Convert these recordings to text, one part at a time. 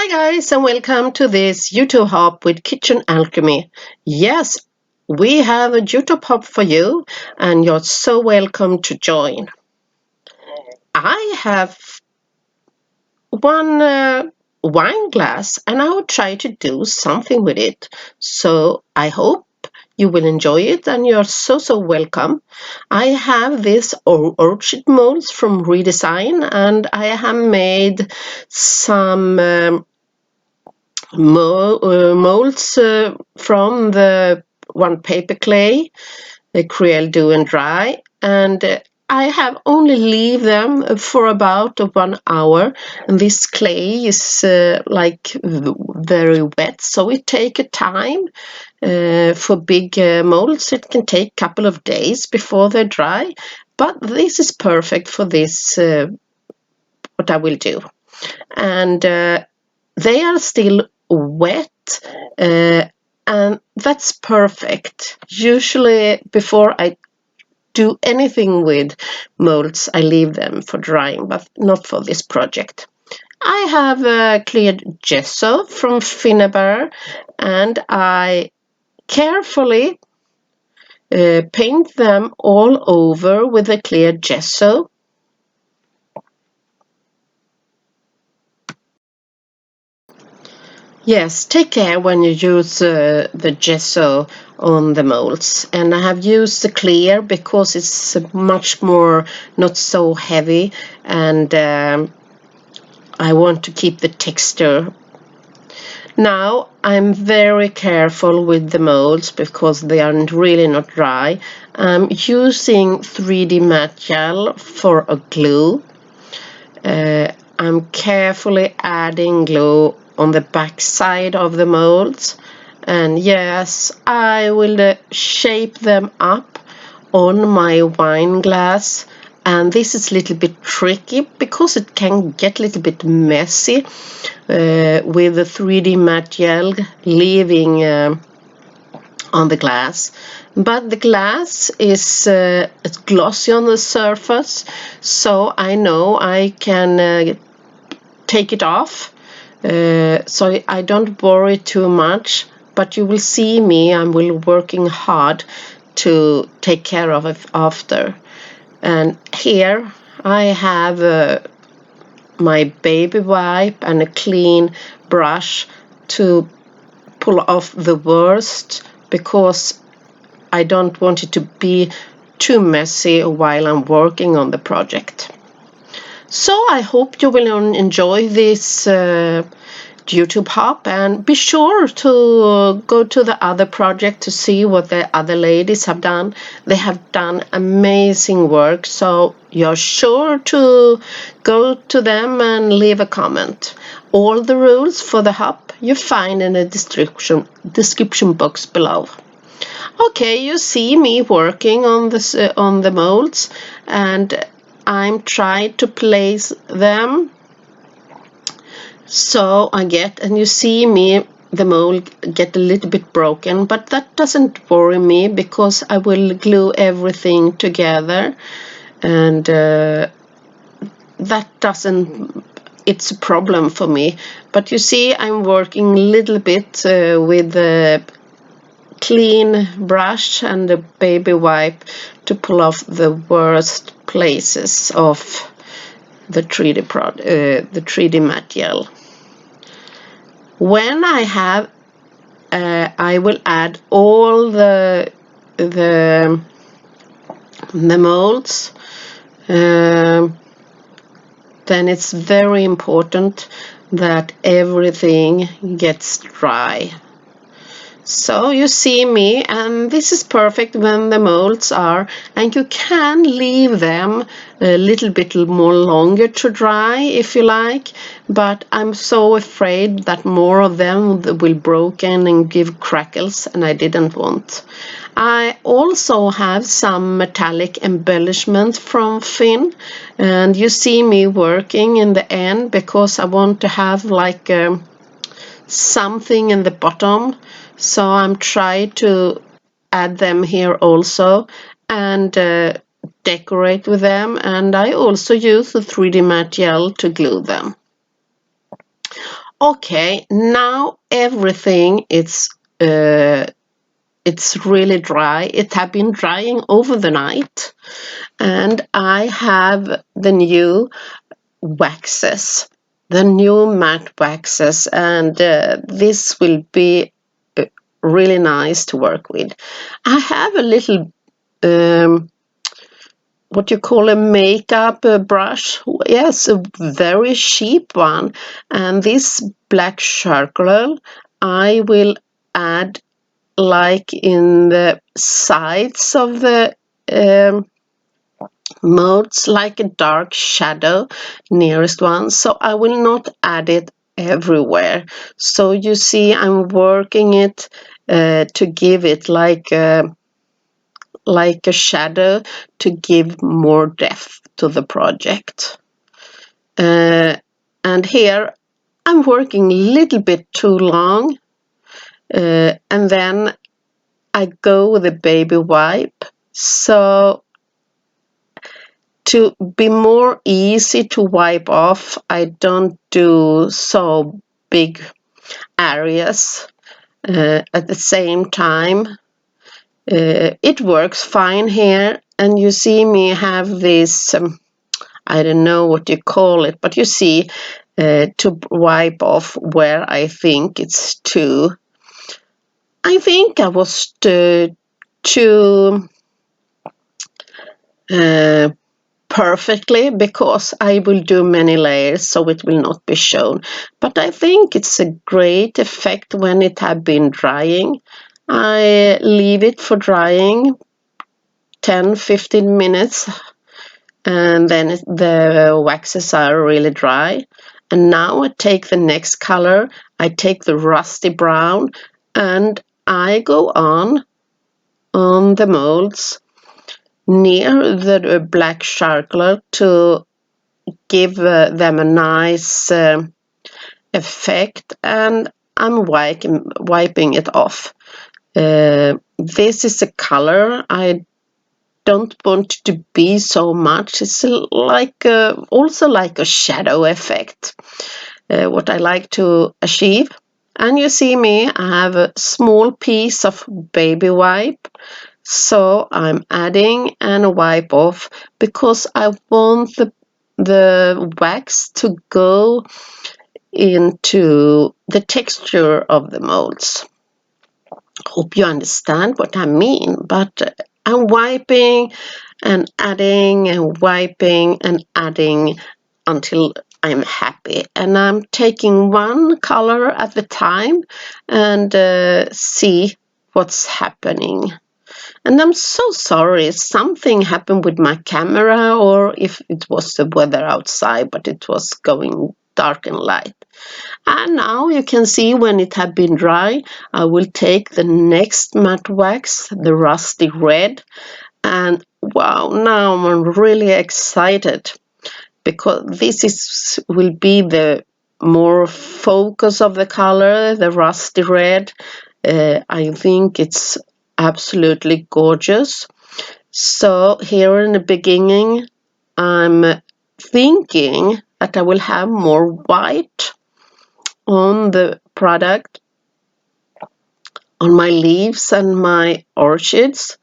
Hi guys, and welcome to this YouTube hop with Kitchen Alchemy. Yes, we have a YouTube hop for you and you're so welcome to join. I have one wine glass and I will try to do something with it. So I hope you will enjoy it and you're so welcome. I have this orchid molds from Redesign and I have made some molds from the one paper clay, the Acrylic Do and Dry, and I have only leave them for about 1 hour, and this clay is like very wet, so it take a time. For big molds it can take a couple of days before they dry, but this is perfect for this what I will do. And they are still wet, and that's perfect. Usually before I do anything with molds I leave them for drying, but not for this project. I have cleared gesso from Finnabair and I carefully paint them all over with a clear gesso. Yes, take care when you use the gesso on the molds, and I have used the clear because it's much more not so heavy, and I want to keep the texture. Now I'm very careful with the molds because they are really not dry. I'm using 3D matte gel for a glue. I'm carefully adding glue on the back side of the molds, and yes, I will shape them up on my wine glass, and this is a little bit tricky because it can get a little bit messy with the 3D matte gel leaving on the glass, but the glass is glossy on the surface, so I know I can take it off, so I don't worry too much, but you will see me, I'm working hard to take care of it after. And here I have my baby wipe and a clean brush to pull off the worst, because I don't want it to be too messy while I'm working on the project. So I hope you will enjoy this YouTube hop, and be sure to go to the other project to see what the other ladies have done. They have done amazing work, so you're sure to go to them and leave a comment. All the rules for the hop you find in the description box below. Okay, you see me working on this on the molds, and I'm trying to place them so I get, and you see me, the mold get a little bit broken, but that doesn't worry me because I will glue everything together, and that doesn't, it's a problem for me. But you see I'm working a little bit with the clean brush and the baby wipe to pull off the worst places of the 3D matte gel. When I have, I will add all the molds. Then it's very important that everything gets dry. So you see me, and this is perfect when the molds are, and you can leave them a little bit more longer to dry if you like, but I'm so afraid that more of them will broken and give crackles, and I didn't want. I also have some metallic embellishments from Finn, and you see me working in the end because I want to have like something in the bottom. So I'm trying to add them here also and decorate with them, and I also use the 3D matte gel to glue them. Okay, now everything it's really dry. It had been drying over the night, and I have the new waxes, the new matte waxes, and this will be really nice to work with. I have a little what you call a makeup brush. Yes, a very cheap one. And this black charcoal I will add like in the sides of the molds, like a dark shadow nearest one. So I will not add it everywhere. So you see I'm working it to give it like a shadow to give more depth to the project. And here I'm working a little bit too long, and then I go with a baby wipe. So to be more easy to wipe off, I don't do so big areas at the same time. It works fine here, and you see me have this I don't know what you call it, but you see to wipe off where I think it's too. I think I was too perfectly, because I will do many layers so it will not be shown. But I think it's a great effect when it had been drying. I leave it for drying 10-15 minutes, and then the waxes are really dry. And now I take the next color, I take the rusty brown, and I go on the molds near the black charcoal to give them a nice effect, and I'm wiping it off. This is a color I don't want to be so much. It's like also like a shadow effect, what I like to achieve. And you see me, I have a small piece of baby wipe, so I'm adding and a wipe off because I want the wax to go into the texture of the molds. Hope you understand what I mean, but I'm wiping and adding and wiping and adding until I'm happy. And I'm taking one color at a time and see what's happening. And I'm so sorry, something happened with my camera, or if it was the weather outside, but it was going dark and light. And now you can see when it had been dry, I will take the next matte wax, the rusty red, and wow, now I'm really excited because this will be the more focus of the color, the rusty red. I think it's absolutely gorgeous. So here in the beginning, I'm thinking that I will have more white on the product, on my leaves and my orchids.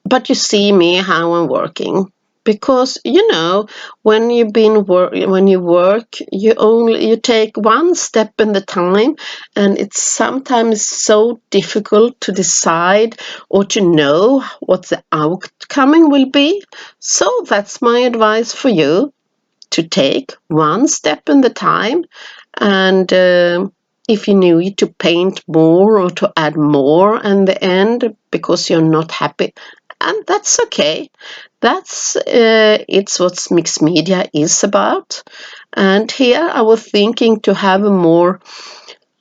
But you see me how I'm working, because you know when when you work, you take one step in the time, and it's sometimes so difficult to decide or to know what the outcoming will be. So that's my advice for you, to take one step in the time, and if you need to paint more or to add more in the end because you're not happy, and that's okay. That's it's what mixed media is about. And here I was thinking to have a more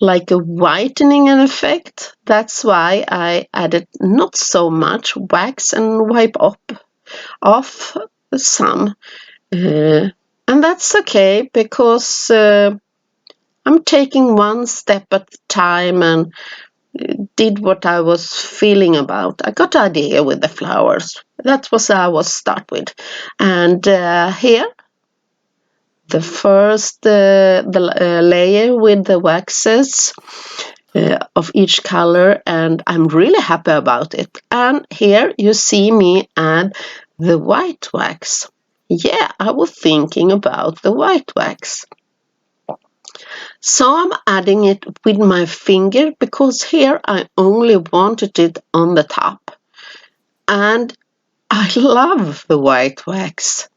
like a whitening effect. That's why I added not so much wax and wipe off some. And that's okay, because I'm taking one step at a time and did what I was feeling about. I got idea with the flowers. That was I was start with. And here, the first layer with the waxes of each color, and I'm really happy about it. And here you see me add the white wax. Yeah, I was thinking about the white wax. So I'm adding it with my finger because here I only wanted it on the top. And I love the white wax.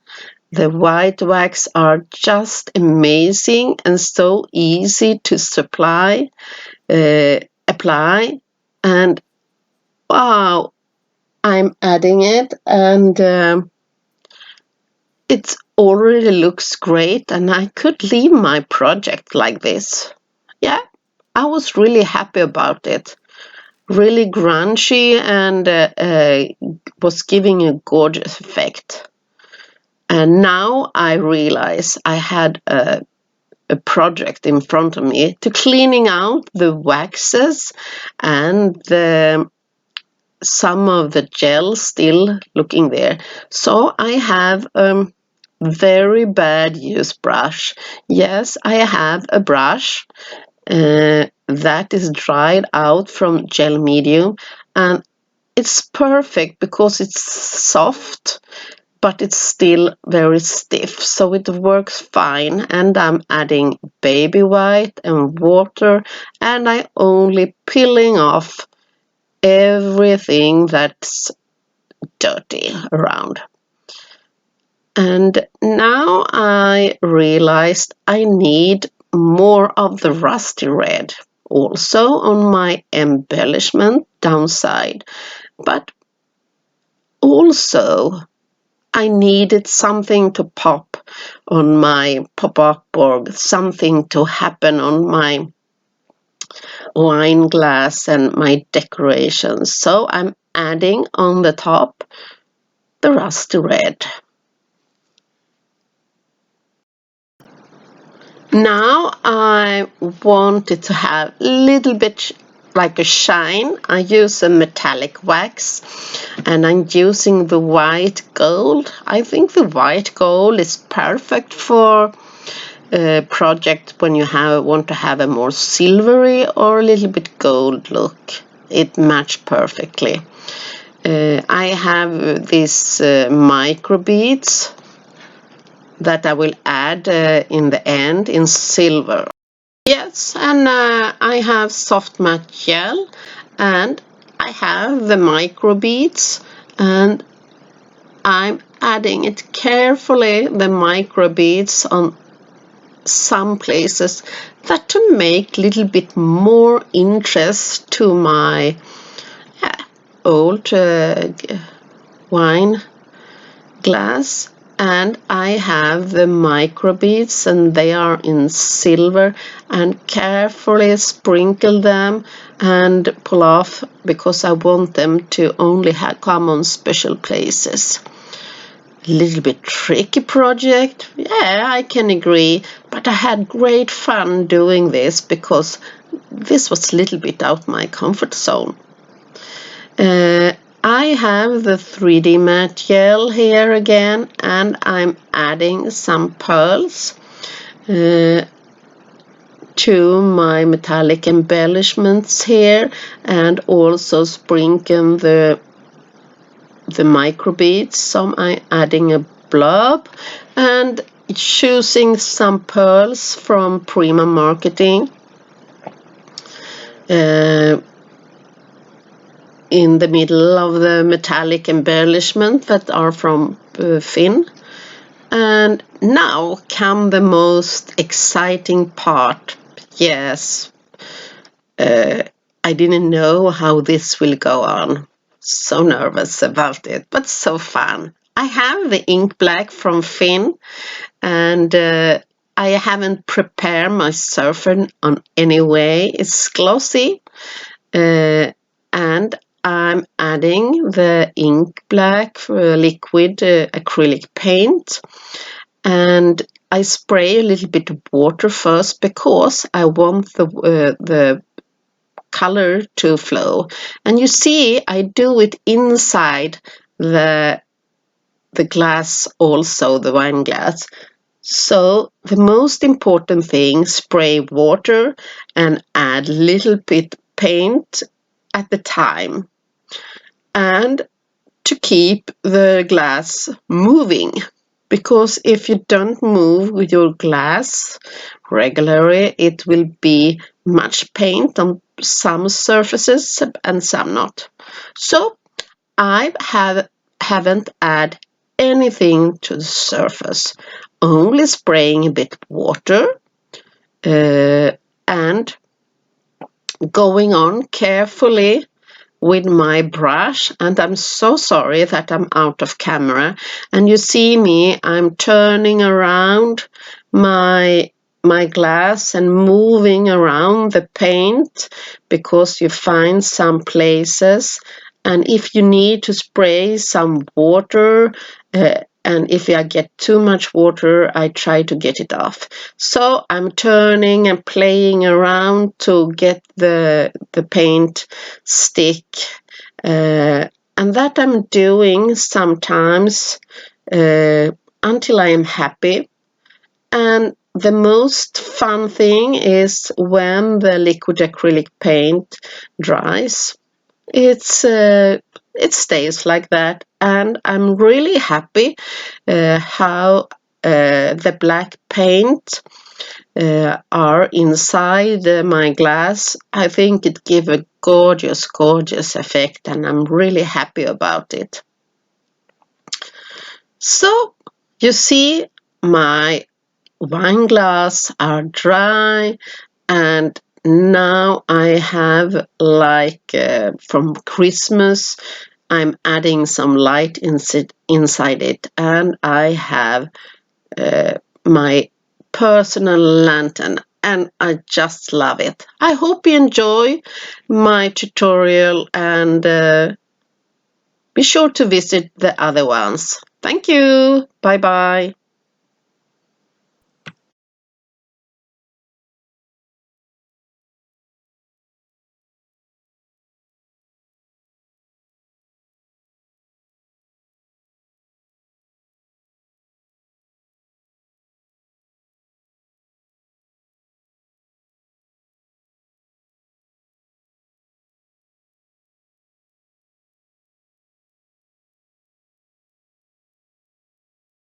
The white wax are just amazing and so easy to apply, and wow, I'm adding it, and it already looks great, and I could leave my project like this. Yeah, I was really happy about it. Really grungy, and was giving a gorgeous effect. And now I realize I had a project in front of me to cleaning out the waxes and some of the gel still looking there. So I have a very bad use brush. Yes, I have a brush that is dried out from gel medium, and it's perfect because it's soft, but it's still very stiff, so it works fine. And I'm adding baby white and water, and I only peeling off everything that's dirty around. And now I realized I need more of the rusty red also on my embellishment downside, but also I needed something to pop on my pop-up board, something to happen on my wine glass and my decorations. So I'm adding on the top the rusty red. Now I want it to have a little bit like a shine. I use a metallic wax, and I'm using the white gold. I think the white gold is perfect for a project when you want to have a more silvery or a little bit gold look. It matched perfectly. I have these microbeads that I will add in the end in silver. Yes, and I have soft matte gel, and I have the microbeads, and I'm adding it carefully, the microbeads, on some places that to make a little bit more interest to my old wine glass. And I have the microbeads, and they are in silver, and carefully sprinkle them and pull off because I want them to only come on special places. A little bit tricky project, yeah, I can agree, but I had great fun doing this because this was a little bit out my comfort zone. I have the 3D matte gel here again, and I'm adding some pearls to my metallic embellishments here, and also sprinkle the microbeads. So I'm adding a blob and choosing some pearls from Prima Marketing in the middle of the metallic embellishment that are from Finn. And now come the most exciting part. Yes, I didn't know how this will go on. So nervous about it, but so fun. I have the ink black from Finn, and I haven't prepared my surfer on any way. It's glossy, and I'm adding the ink black liquid acrylic paint, and I spray a little bit of water first because I want the color to flow. And you see, I do it inside the glass also, the wine glass. So the most important thing, spray water and add little bit paint at the time. And to keep the glass moving. Because if you don't move with your glass regularly, it will be much paint on some surfaces and some not. So I haven't added anything to the surface, only spraying a bit water and going on carefully with my brush. And I'm so sorry that I'm out of camera and you see me, I'm turning around my glass and moving around the paint because you find some places, and if you need to spray some water and if I get too much water, I try to get it off. So I'm turning and playing around to get the paint stick. And that I'm doing sometimes until I am happy. And the most fun thing is when the liquid acrylic paint dries. It stays like that, and I'm really happy how the black paint are inside my glass. I think it gives a gorgeous, gorgeous effect, and I'm really happy about it. So you see, my wine glass are dry, and now I have like from Christmas I'm adding some light inside it, and I have my personal lantern, and I just love it. I hope you enjoy my tutorial, and be sure to visit the other ones. Thank you. Bye bye.